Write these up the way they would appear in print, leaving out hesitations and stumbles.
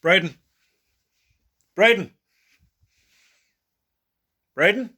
Braden. Braden. Braden.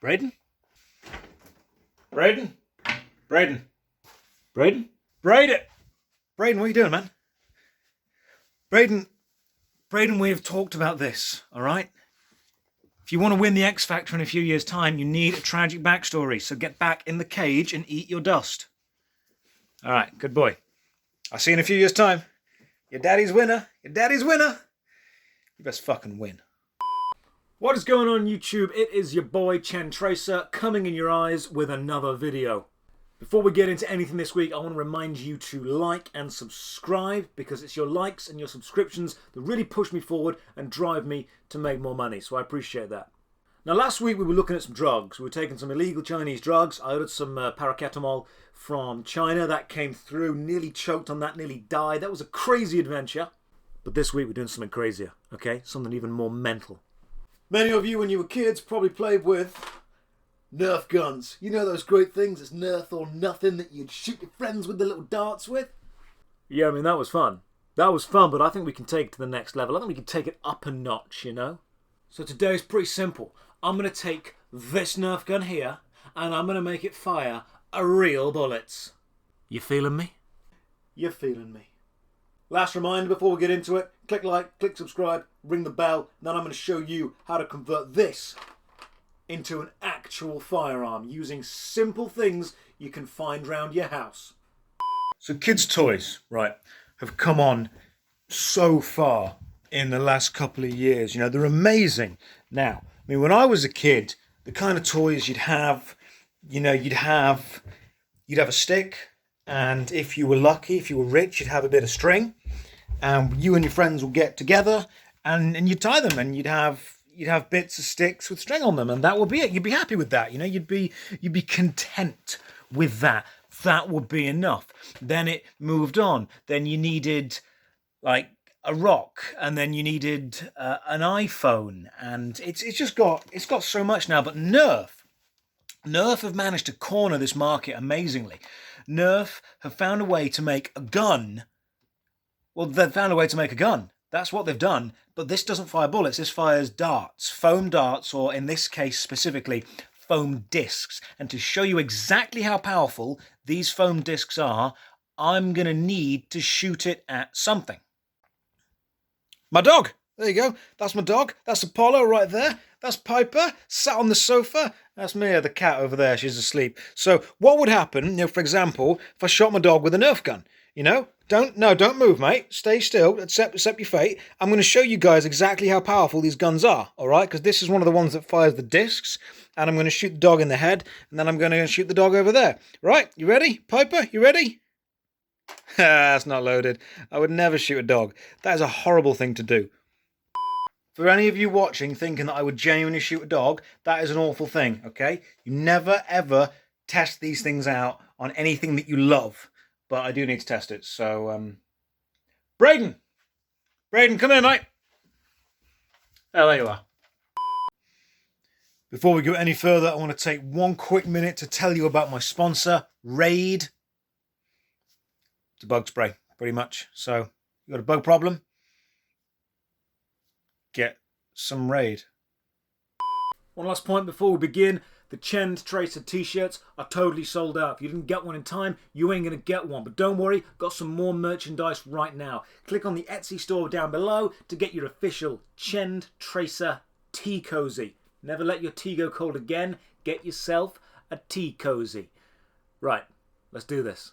Braden. Braden. Braden. Braden. Braden. Braden, what are you doing, man? Braden, we have talked about this, all right? If you want to win the X Factor in a few years' time, you need a tragic backstory. So get back in the cage and eat your dust. All right, good boy. I'll see you in a few years' time. Your daddy's winner. Your daddy's winner. You best fucking win. What is going on, YouTube? It is your boy Chen Tracer coming in your eyes with another video. Before we get into anything this week, I want to remind you to like and subscribe, because it's your likes and your subscriptions that really push me forward and drive me to make more money, so I appreciate that. Now, last week we were looking at some drugs. We were taking some illegal Chinese drugs. I ordered some paracetamol from China. That came through, nearly choked on that, nearly died. That was a crazy adventure. But this week we're doing something crazier, okay? Something even more mental. Many of you, when you were kids, probably played with NERF guns. You know those great things, it's NERF or nothing, that you'd shoot your friends with the little darts with? Yeah, I mean, that was fun. That was fun, but I think we can take it to the next level. I think we can take it up a notch, you know? So today is pretty simple. I'm going to take this NERF gun here, and I'm going to make it fire real bullets. You feeling me? You're feeling me. Last reminder before we get into it, click like, click subscribe, ring the bell, and then I'm going to show you how to convert this into an actual firearm using simple things you can find around your house. So kids' toys, right, have come on so far in the last couple of years. You know, they're amazing. Now, I mean, when I was a kid, the kind of toys you'd have, you know, you'd have a stick, and if you were lucky, if you were rich, you'd have a bit of string, and you and your friends would get together and you'd tie them, and you'd have bits of sticks with string on them, and that would be it. You'd be happy with that, you know. You'd be content with that. That would be enough. Then it moved on. Then you needed like a rock, and then you needed an iPhone, and it's got so much now. But NERF have managed to corner this market amazingly. NERF have found a way to make a gun. Well, they've found a way to make a gun. That's what they've done. But this doesn't fire bullets. This fires darts, foam darts, or in this case specifically, foam discs. And to show you exactly how powerful these foam discs are, I'm going to need to shoot it at something. My dog. There you go. That's my dog. That's Apollo right there. That's Piper, sat on the sofa. That's Mia, the cat over there. She's asleep. So what would happen, you know, for example, if I shot my dog with a NERF gun? You know, don't move, mate. Stay still. Accept your fate. I'm going to show you guys exactly how powerful these guns are, all right? Because this is one of the ones that fires the discs, and I'm going to shoot the dog in the head, and then I'm going to shoot the dog over there. Right? You ready, Piper? You ready? That's not loaded. I would never shoot a dog. That is a horrible thing to do. For any of you watching thinking that I would genuinely shoot a dog, that is an awful thing, okay? You never, ever test these things out on anything that you love. But I do need to test it, so, Braden, come here, mate. Oh, there you are. Before we go any further, I want to take one quick minute to tell you about my sponsor, Raid. It's a bug spray, pretty much. So, you got a bug problem? Get some Raid. One last point before we begin. The Chen Tracer t-shirts are totally sold out. If you didn't get one in time, you ain't going to get one. But don't worry, got some more merchandise right now. Click on the Etsy store down below to get your official Chen Tracer tea cozy. Never let your tea go cold again. Get yourself a tea cozy. Right, let's do this.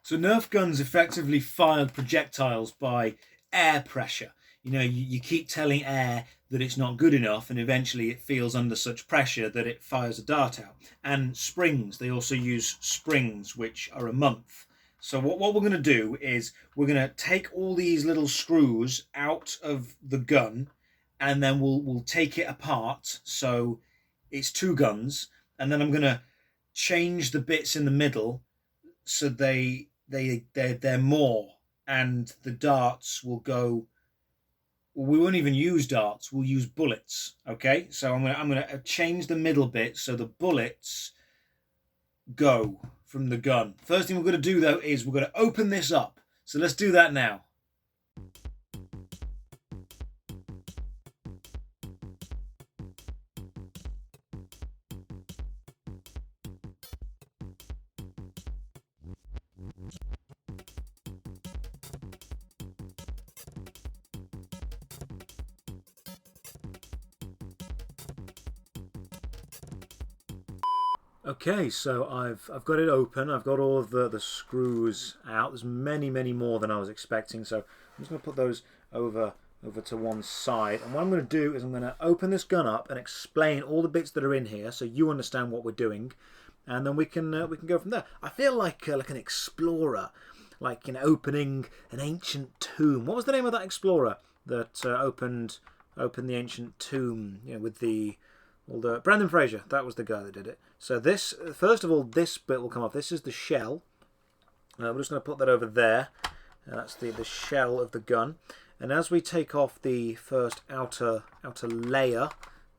So NERF guns effectively fired projectiles by air pressure. You know, you keep telling air that it's not good enough, and eventually it feels under such pressure that it fires a dart out. And springs, they also use springs, which are a month. So what we're going to do is we're going to take all these little screws out of the gun, and then we'll take it apart. So it's two guns, and then I'm going to change the bits in the middle so they're more, and the darts will go. We won't even use darts, we'll use bullets, okay? So I'm gonna change the middle bit so the bullets go from the gun. First thing we're gonna do though is we're gonna open this up. So let's do that now. Okay, so I've got it open. I've got all of the screws out. There's many more than I was expecting. So I'm just going to put those over to one side. And what I'm going to do is I'm going to open this gun up and explain all the bits that are in here, so you understand what we're doing, and then we can go from there. I feel like an explorer, like opening an ancient tomb. What was the name of that explorer that opened the ancient tomb? With the Brendan Fraser, that was the guy that did it. So this, first of all, this bit will come off. This is the shell. We're just going to put that over there. That's the shell of the gun. And as we take off the first outer layer,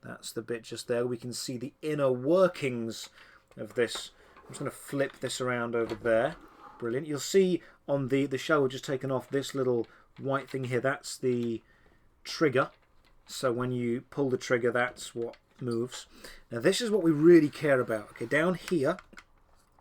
that's the bit just there, we can see the inner workings of this. I'm just going to flip this around over there. Brilliant. You'll see on the shell we've just taken off this little white thing here. That's the trigger. So when you pull the trigger, that's what moves. Now this is what we really care about. Okay, down here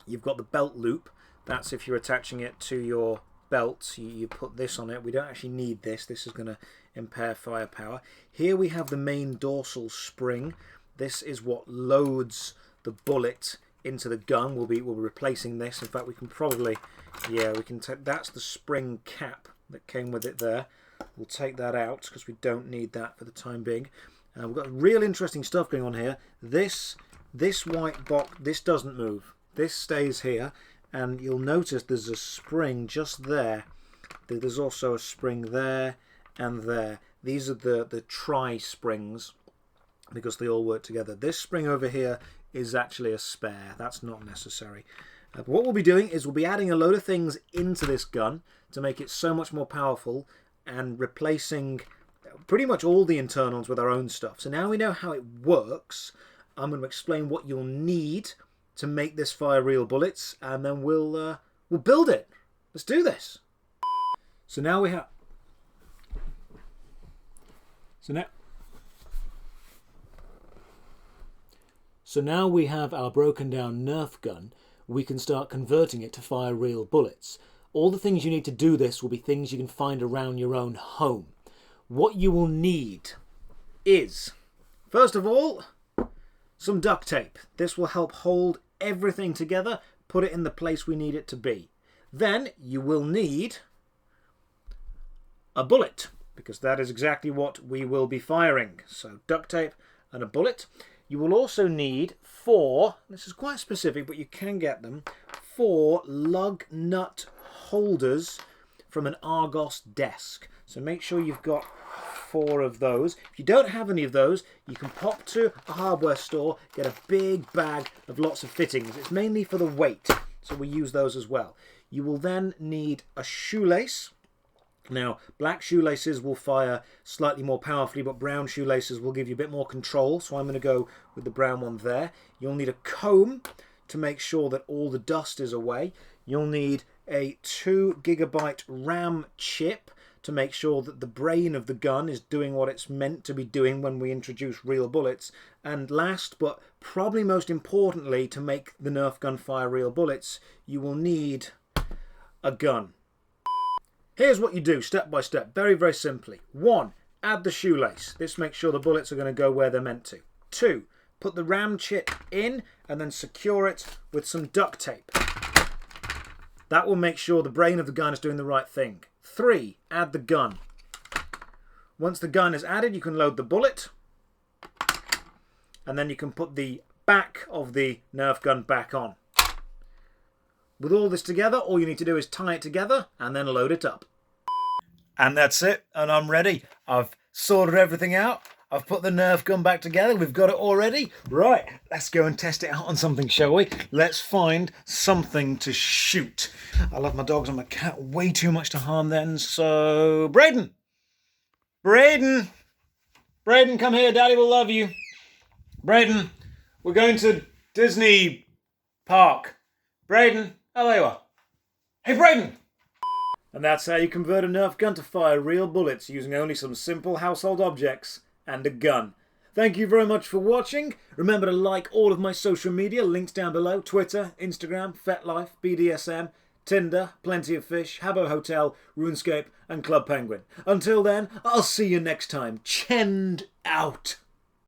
you've got the belt loop. That's if you're attaching it to your belt, you put this on it. We don't actually need this. This is going to impair firepower. Here we have the main dorsal spring. This is what loads the bullet into the gun. We'll be replacing this. In fact, we can probably, we can take, that's the spring cap that came with it there. We'll take that out because we don't need that for the time being. We've got real interesting stuff going on here. This white box, this doesn't move. This stays here, and you'll notice there's a spring just there. There's also a spring there and there. These are the tri-springs because they all work together. This spring over here is actually a spare. That's not necessary. But what we'll be doing is we'll be adding a load of things into this gun to make it so much more powerful and replacing pretty much all the internals with our own stuff. So now we know how it works. I'm going to explain what you'll need to make this fire real bullets, and then we'll build it. Let's do this. So now we have. So now we have our broken down Nerf gun. We can start converting it to fire real bullets. All the things you need to do this will be things you can find around your own home. What you will need is, first of all, some duct tape. This will help hold everything together, put it in the place we need it to be. Then you will need a bullet, because that is exactly what we will be firing. So duct tape and a bullet. You will also need 4, this is quite specific, but you can get them, 4 lug nut holders from an Argos desk. So make sure you've got 4 of those. If you don't have any of those, you can pop to a hardware store, get a big bag of lots of fittings. It's mainly for the weight, so we use those as well. You will then need a shoelace. Now, black shoelaces will fire slightly more powerfully, but brown shoelaces will give you a bit more control, so I'm going to go with the brown one there. You'll need a comb to make sure that all the dust is away. You'll need a 2 GB RAM chip to make sure that the brain of the gun is doing what it's meant to be doing when we introduce real bullets. And last, but probably most importantly, to make the Nerf gun fire real bullets, you will need a gun. Here's what you do step by step, very, very simply. 1, add the shoelace. This makes sure the bullets are going to go where they're meant to. 2, put the RAM chip in and then secure it with some duct tape. That will make sure the brain of the gun is doing the right thing. 3, add the gun. Once the gun is added, you can load the bullet. And then you can put the back of the Nerf gun back on. With all this together, all you need to do is tie it together and then load it up. And that's it, and I'm ready. I've sorted everything out. I've put the Nerf gun back together. We've got it all ready. Right, let's go and test it out on something, shall we? Let's find something to shoot. I love my dogs and my cat way too much to harm then, so... Braden! Braden! Braden, come here. Daddy will love you. Braden, we're going to Disney Park. Braden, oh, there you are. Hey, Braden! And that's how you convert a Nerf gun to fire real bullets using only some simple household objects and a gun. Thank you very much for watching. Remember to like all of my social media, links down below: Twitter, Instagram, FetLife, BDSM, Tinder, Plenty of Fish, Habbo Hotel, RuneScape and Club Penguin. Until then, I'll see you next time. Chend out!